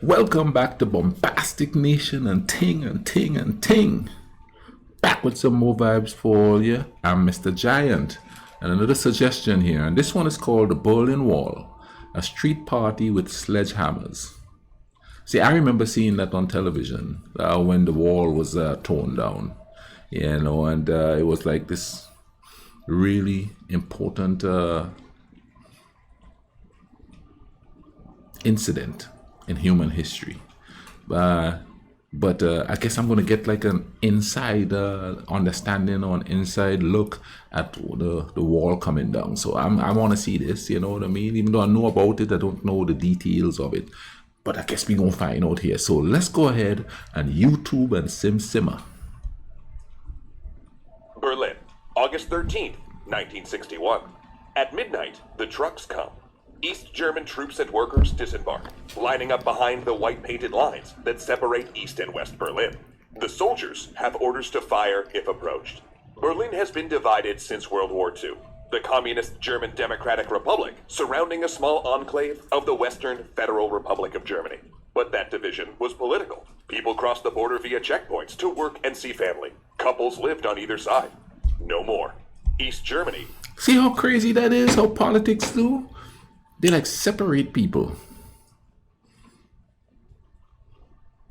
Welcome back to Bombastic Nation and Ting and Ting and Ting. Back with some more vibes for you. I'm Mr. Giant. And another suggestion here, and this one is called the Berlin Wall, a street party with sledgehammers. See, I remember seeing that on television when the wall was torn down, and it was like this really important incident in human history. But I guess I'm going to get like an inside understanding or an inside look at the wall coming down. So I want to see this, you know what I mean? Even though I know about it, I don't know the details of it. But I guess we're going to find out here. So let's go ahead and YouTube and simmer. Berlin, August 13th, 1961. At midnight, the trucks come. East German troops and workers disembark, lining up behind the white-painted lines that separate East and West Berlin. The soldiers have orders to fire if approached. Berlin has been divided since World War II. The Communist German Democratic Republic surrounding a small enclave of the Western Federal Republic of Germany. But that division was political. People crossed the border via checkpoints to work and see family. Couples lived on either side. No more. East Germany. See how crazy that is, how politics do? They like separate people.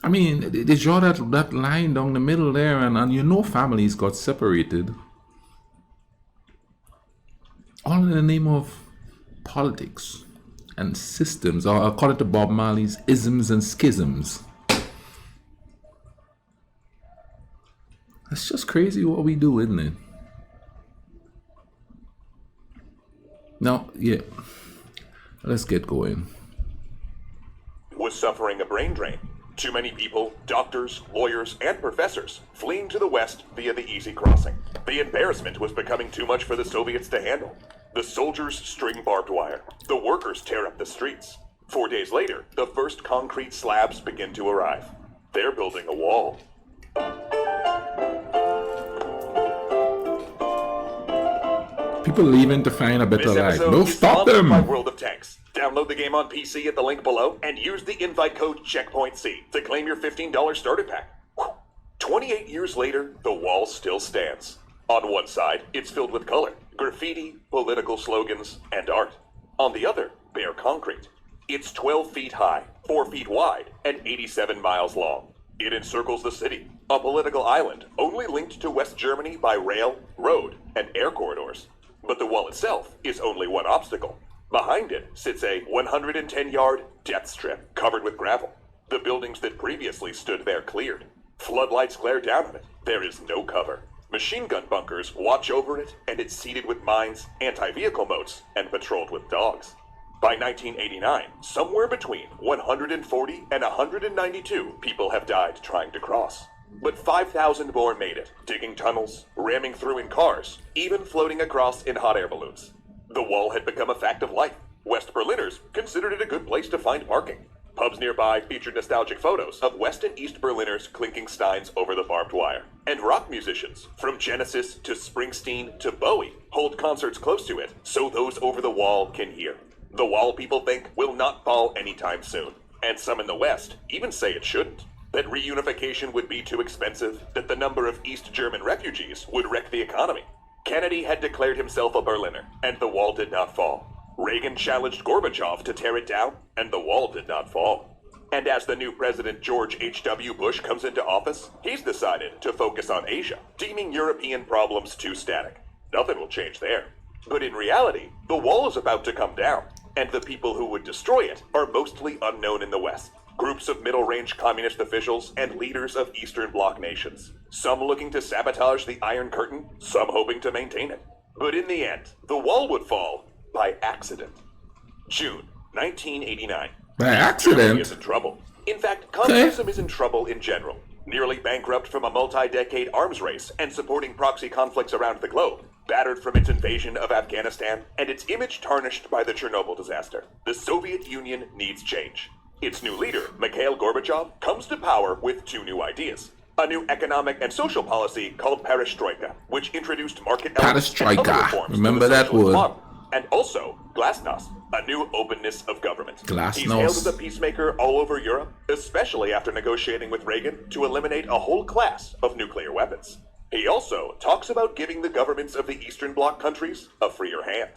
I mean, they draw that line down the middle there, and you know families got separated. All in the name of politics and systems, or I'll call it the Bob Marley's isms and schisms. It's just crazy what we do, isn't it? Now, yeah, let's get going. Was suffering a brain drain. Too many people, doctors, lawyers, and professors fleeing to the west via the easy crossing. The embarrassment was becoming too much for the Soviets to handle. The soldiers string barbed wire. The workers tear up the streets. 4 days later, the first concrete slabs begin to arrive. They're building a wall. People leaving to find a better life. This No, episode is stop sponsored them! by World of Tanks. Download the game on PC at the link below and use the invite code CheckpointC to claim your $15 starter pack. 28 years later, the wall still stands. On one side, it's filled with color, graffiti, political slogans, and art. On the other, bare concrete. It's 12 feet high, 4 feet wide, and 87 miles long. It encircles the city, a political island only linked to West Germany by rail, road, and air corridors. But the wall itself is only one obstacle. Behind it sits a 110-yard death strip covered with gravel. The buildings that previously stood there cleared. Floodlights glare down on it. There is no cover. Machine gun bunkers watch over it, and it's seeded with mines, anti-vehicle moats, and patrolled with dogs. By 1989, somewhere between 140 and 192 people have died trying to cross. But 5,000 more made it, digging tunnels, ramming through in cars, even floating across in hot air balloons. The wall had become a fact of life. West Berliners considered it a good place to find parking. Pubs nearby featured nostalgic photos of West and East Berliners clinking steins over the barbed wire. And rock musicians, from Genesis to Springsteen to Bowie, hold concerts close to it so those over the wall can hear. The wall, people think, will not fall anytime soon. And some in the West even say it shouldn't. That reunification would be too expensive, that the number of East German refugees would wreck the economy. Kennedy had declared himself a Berliner, and the wall did not fall. Reagan challenged Gorbachev to tear it down, and the wall did not fall. And as the new president George H.W. Bush comes into office, he's decided to focus on Asia, deeming European problems too static. Nothing will change there. But in reality, the wall is about to come down, and the people who would destroy it are mostly unknown in the West. Groups of middle-range communist officials and leaders of Eastern Bloc nations. Some looking to sabotage the Iron Curtain, some hoping to maintain it. But in the end, the wall would fall by accident. June 1989. By accident? Germany is in trouble. In fact, communism is in trouble in general. Nearly bankrupt from a multi-decade arms race and supporting proxy conflicts around the globe. Battered from its invasion of Afghanistan and its image tarnished by the Chernobyl disaster. The Soviet Union needs change. Its new leader, Mikhail Gorbachev, comes to power with two new ideas. A new economic and social policy called Perestroika, which introduced market elements and other Perestroika. reforms Remember to the that socialist word. model. And also Glasnost, a new openness of government. Glasnost. He's hailed as a peacemaker all over Europe, especially after negotiating with Reagan to eliminate a whole class of nuclear weapons. He also talks about giving the governments of the Eastern Bloc countries a freer hand.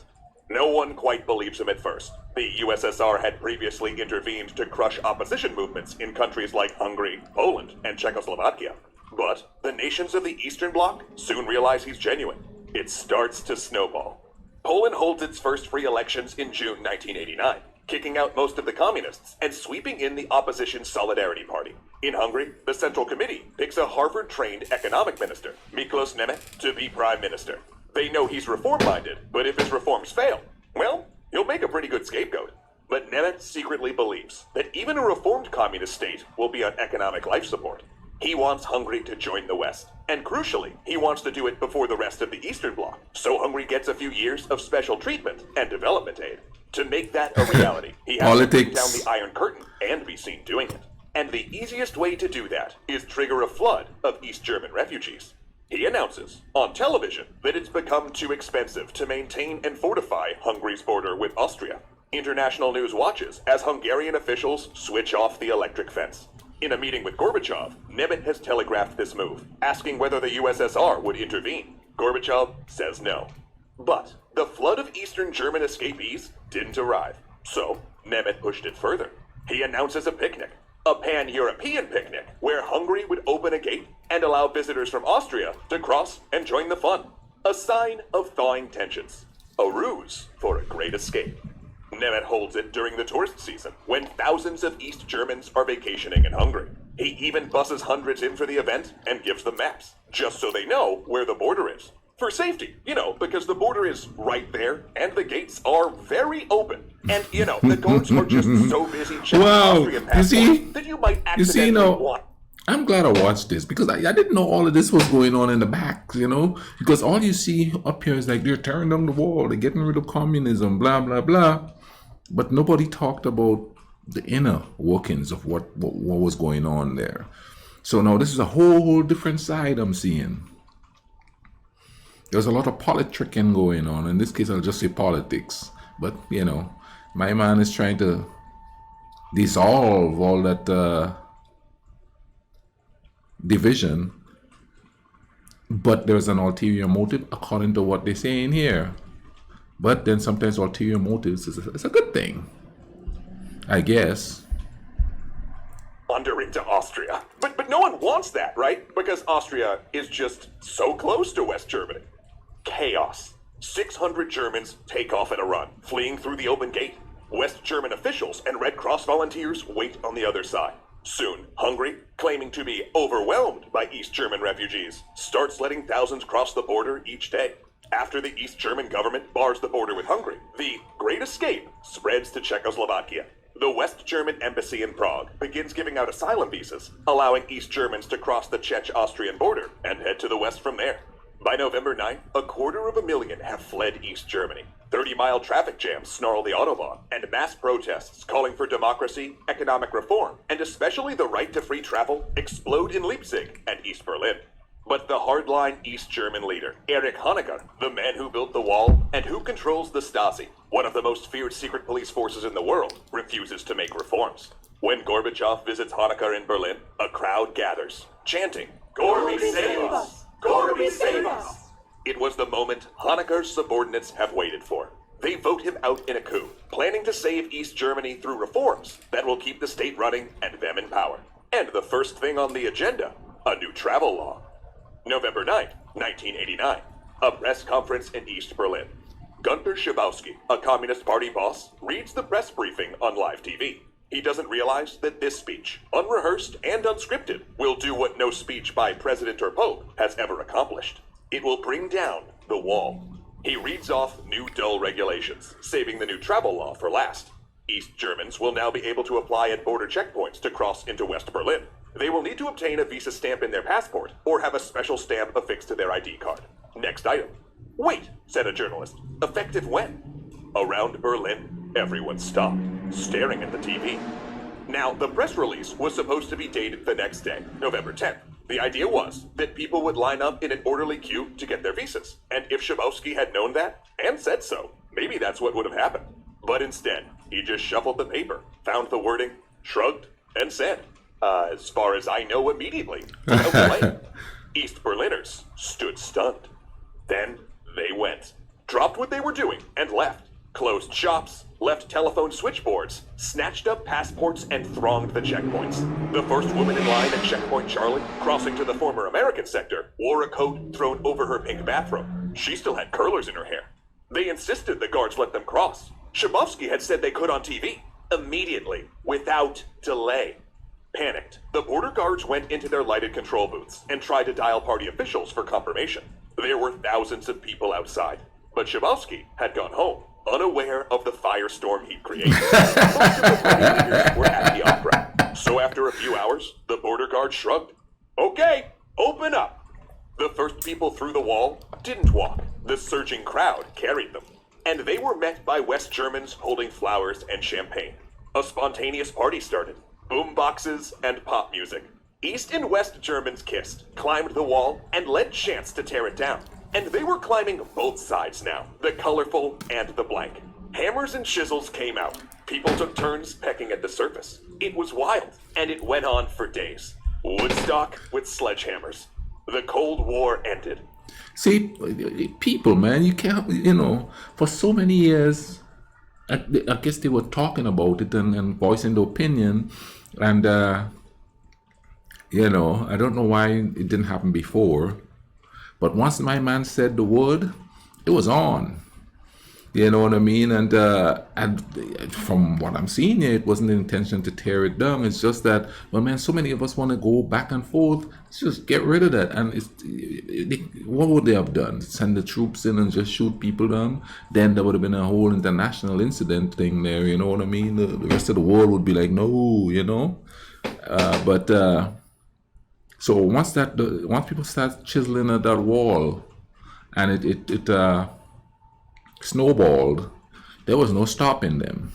No one quite believes him at first. The USSR had previously intervened to crush opposition movements in countries like Hungary, Poland, and Czechoslovakia. But the nations of the Eastern Bloc soon realize he's genuine. It starts to snowball. Poland holds its first free elections in June 1989, kicking out most of the communists and sweeping in the opposition Solidarity Party. In Hungary, the Central Committee picks a Harvard-trained economic minister, Miklos Nemeth, to be prime minister. They know he's reform-minded, but if his reforms fail, well, he'll make a pretty good scapegoat. But Nemeth secretly believes that even a reformed communist state will be on economic life support. He wants Hungary to join the West, and crucially, he wants to do it before the rest of the Eastern Bloc, so Hungary gets a few years of special treatment and development aid. To make that a reality, he has to bring down the Iron Curtain and be seen doing it. And the easiest way to do that is trigger a flood of East German refugees. He announces on television that it's become too expensive to maintain and fortify Hungary's border with Austria. International news watches as Hungarian officials switch off the electric fence. In a meeting with Gorbachev, Nemeth has telegraphed this move, asking whether the USSR would intervene. Gorbachev says no. But the flood of Eastern German escapees didn't arrive, so Nemeth pushed it further. He announces a picnic, a pan-European picnic, where Hungary would open a gate and allow visitors from Austria to cross and join the fun. A sign of thawing tensions. A ruse for a great escape. Nemeth holds it during the tourist season, when thousands of East Germans are vacationing in Hungary. He even buses hundreds in for the event and gives them maps, just so they know where the border is. For safety, because the border is right there, and the gates are very open. And, the guards are just so busy checking Austrian passports that you might accidentally want. I'm glad I watched this because I didn't know all of this was going on in the back, because all you see up here is like they're tearing down the wall, they're getting rid of communism, blah, blah, blah. But nobody talked about the inner workings of what was going on there. So now this is a whole different side I'm seeing. There's a lot of politicking going on. In this case, I'll just say politics. But, my man is trying to dissolve all that division. But there's an ulterior motive, according to what they say in here. But then sometimes ulterior motives is a good thing, I guess. Wander into Austria. But no one wants that, right? Because Austria is just so close to West Germany. Chaos. 600 Germans take off at a run, fleeing through the open gate. West German officials and Red Cross volunteers wait on the other side. Soon, Hungary, claiming to be overwhelmed by East German refugees, starts letting thousands cross the border each day. After the East German government bars the border with Hungary, the Great Escape spreads to Czechoslovakia. The West German embassy in Prague begins giving out asylum visas, allowing East Germans to cross the Czech-Austrian border and head to the west from there. By November 9th, 250,000 have fled East Germany. 30-mile traffic jams snarl the Autobahn, and mass protests calling for democracy, economic reform, and especially the right to free travel explode in Leipzig and East Berlin. But the hardline East German leader, Erich Honecker, the man who built the wall and who controls the Stasi, one of the most feared secret police forces in the world, refuses to make reforms. When Gorbachev visits Honecker in Berlin, a crowd gathers, chanting, "Gorby, save us! Gorby, save us!" It was the moment Honecker's subordinates have waited for. They vote him out in a coup, planning to save East Germany through reforms that will keep the state running and them in power. And the first thing on the agenda, a new travel law. November 9th, 1989, a press conference in East Berlin. Gunter Schabowski, a Communist Party boss, reads the press briefing on live TV. He doesn't realize that this speech, unrehearsed and unscripted, will do what no speech by president or pope has ever accomplished. It will bring down the wall. He reads off new dull regulations, saving the new travel law for last. East Germans will now be able to apply at border checkpoints to cross into West Berlin. They will need to obtain a visa stamp in their passport or have a special stamp affixed to their ID card. Next item. Wait, said a journalist. Effective when? Around Berlin, everyone stopped, staring at the TV. Now, the press release was supposed to be dated the next day, November 10th. The idea was that people would line up in an orderly queue to get their visas. And if Schabowski had known that, and said so, maybe that's what would have happened. But instead, he just shuffled the paper, found the wording, shrugged, and said, as far as I know immediately, no delay. East Berliners stood stunned. Then they went, dropped what they were doing, and left. Closed shops, left telephone switchboards, snatched up passports, and thronged the checkpoints. The first woman in line at Checkpoint Charlie, crossing to the former American sector, wore a coat thrown over her pink bathrobe. She still had curlers in her hair. They insisted the guards let them cross. Shabovsky had said they could on TV. Immediately, without delay. Panicked, the border guards went into their lighted control booths and tried to dial party officials for confirmation. There were thousands of people outside, but Shabovsky had gone home, unaware of the firestorm he'd created. Most of the party leaders were at the opera, so after a few hours, the border guard shrugged. Okay, open up. The first people through the wall didn't walk. The surging crowd carried them, and they were met by West Germans holding flowers and champagne. A spontaneous party started. Boom boxes and pop music. East and West Germans kissed, climbed the wall, and led chants to tear it down. And they were climbing both sides now, the colorful and the blank. Hammers and chisels came out. People took turns pecking at the surface. It was wild, and it went on for days. Woodstock with sledgehammers. The Cold War ended. See, people, man, you can't, for so many years, I guess they were talking about it and voicing the opinion. And, I don't know why it didn't happen before. But once my man said the word, it was on. You know what I mean? And from what I'm seeing here, it wasn't the intention to tear it down. It's just that, well, man, so many of us want to go back and forth. Let's just get rid of that. And what would they have done? Send the troops in and just shoot people down? Then there would have been a whole international incident thing there. You know what I mean? The rest of the world would be like, no, So once people start chiseling at that wall, and it snowballed, there was no stopping them.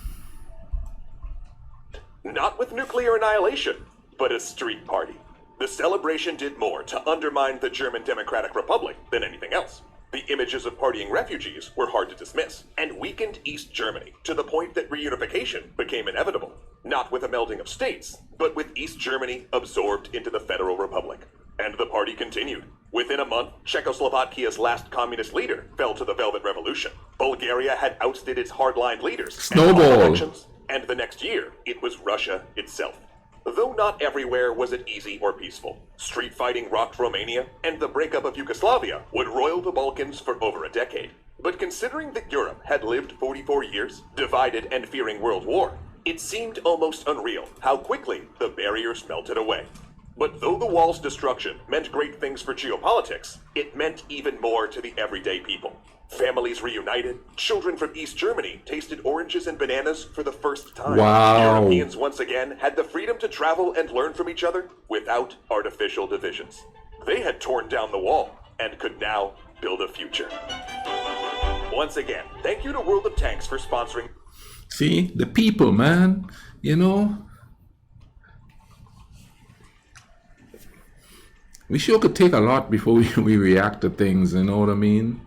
Not with nuclear annihilation, but a street party. The celebration did more to undermine the German Democratic Republic than anything else. The images of partying refugees were hard to dismiss, and weakened East Germany to the point that reunification became inevitable. Not with a melding of states, but with East Germany absorbed into the Federal Republic. And the party continued. Within a month, Czechoslovakia's last communist leader fell to the Velvet Revolution. Bulgaria had ousted its hardline leaders. Snowball. And the next year, it was Russia itself. Though not everywhere was it easy or peaceful. Street fighting rocked Romania, and the breakup of Yugoslavia would roil the Balkans for over a decade. But considering that Europe had lived 44 years, divided and fearing world war, it seemed almost unreal how quickly the barriers melted away. But though the wall's destruction meant great things for geopolitics, it meant even more to the everyday people. Families reunited, children from East Germany tasted oranges and bananas for the first time. Wow. Europeans once again had the freedom to travel and learn from each other without artificial divisions. They had torn down the wall and could now build a future. Once again, thank you to World of Tanks for sponsoring. See, the people, man, we sure could take a lot before we react to things, you know what I mean?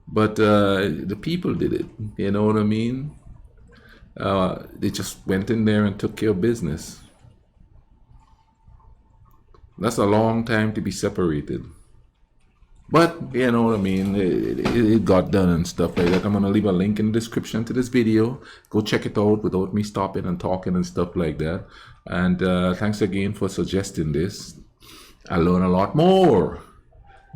But the people did it, you know what I mean? They just went in there and took care of business. That's a long time to be separated. But, you know what I mean, it got done and stuff like that. I'm going to leave a link in the description to this video. Go check it out without me stopping and talking and stuff like that. And thanks again for suggesting this. I learned a lot more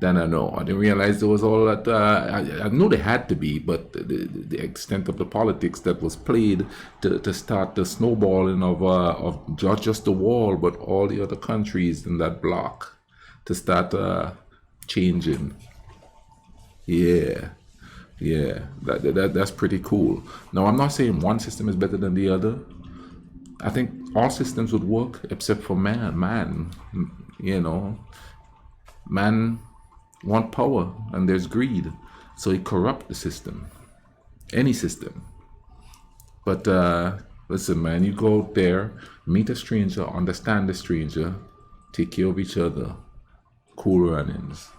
than I know. I didn't realize there was all that. I knew there had to be, but the extent of the politics that was played to start the snowballing of not just the wall, but all the other countries in that block to start changing. Yeah, that's pretty cool. Now, I'm not saying one system is better than the other. I think all systems would work except for man, man want power, and there's greed, so he corrupt the system, any system. But listen, man, you go out there, meet a stranger, understand the stranger, take care of each other, cool runnings.